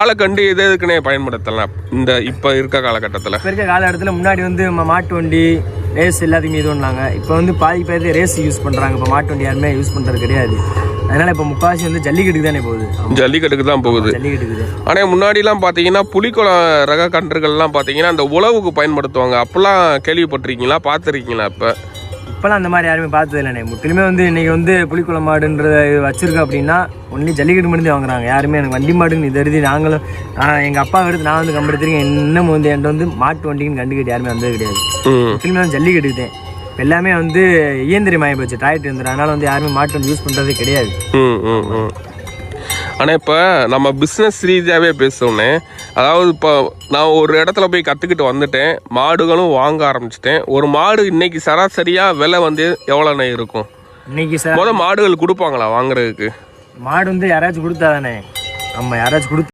காலக்கண்டு எது எதுக்குன்னே பயன்படுத்தலாம் இந்த இப்போ இருக்க காலகட்டத்தில்? இப்போ இருக்க காலகட்டத்தில் முன்னாடி வந்து மாட்டு வண்டி ரேஸ் எல்லாத்துக்குமே இது பண்ணாங்க. இப்போ வந்து பாதி பேர் ரேஸ் யூஸ் பண்ணுறாங்க. இப்போ மாட்டு வண்டி யாருமே யூஸ் பண்ணுறது கிடையாது. அதனால் இப்போ முக்கால்வாசி வந்து ஜல்லிக்கட்டுக்கு தானே போகுது. ஜல்லிக்கட்டுக்கு தான் போகுது. ஜல்லிக்கட்டுக்கு. ஆனால் முன்னாடிலாம் பார்த்தீங்கன்னா புலிக்குளம் ரக கன்றுகள்லாம் பார்த்தீங்கன்னா அந்த உழவுக்கு பயன்படுத்துவாங்க. அப்போல்லாம் கேள்விப்பட்டிருக்கீங்களா, பார்த்துருக்கீங்களா? இப்போலாம் அந்த மாதிரி யாருமே பார்த்தது இல்லைண்ணே. முற்றிலுமே வந்து இன்றைக்கி வந்து புலிக்குளம் மாடுன்ற வச்சுருக்கோம் அப்படின்னா ஒன்லி ஜல்லிக்கட்டு மட்டும் வாங்குறாங்க. யாருமே எனக்கு வண்டி மாடுன்னு இது எழுதி நாங்களும் எங்கள் அப்பா எடுத்து நான் வந்து கம்பெடுத்துருக்கேன். இன்னமும் வந்து என்கிட்ட வந்து மாட்டு வண்டிக்குன்னு கண்டுக்கிட்டு யாருமே வந்தது கிடையாது. முற்றிலுமே வந்து ஜல்லிக்கட்டுக்கு தான். இப்போ எல்லாமே வந்து இயந்திரமாகி போச்சு, டிராக்டர் இருந்துடும். அதனால் வந்து யாருமே மாட்டு வண்டி யூஸ் பண்ணுறதே கிடையாது. ஆனால் இப்போ நம்ம பிஸ்னஸ் ரீதியாகவே பேசணுன்னே, அதாவது இப்போ நான் ஒரு இடத்துல போய் கற்றுக்கிட்டு வந்துட்டேன், மாடுகளும் வாங்க ஆரம்பிச்சிட்டேன். ஒரு மாடு இன்னைக்கு சராசரியாக விலை வந்து எவ்வளோண்ணே இருக்கும்? இன்னைக்கு மாடுகள் கொடுப்பாங்களா வாங்குறதுக்கு? மாடு வந்து யாராச்சும் கொடுத்தா தானே. நம்ம யாராச்சும் கொடுத்து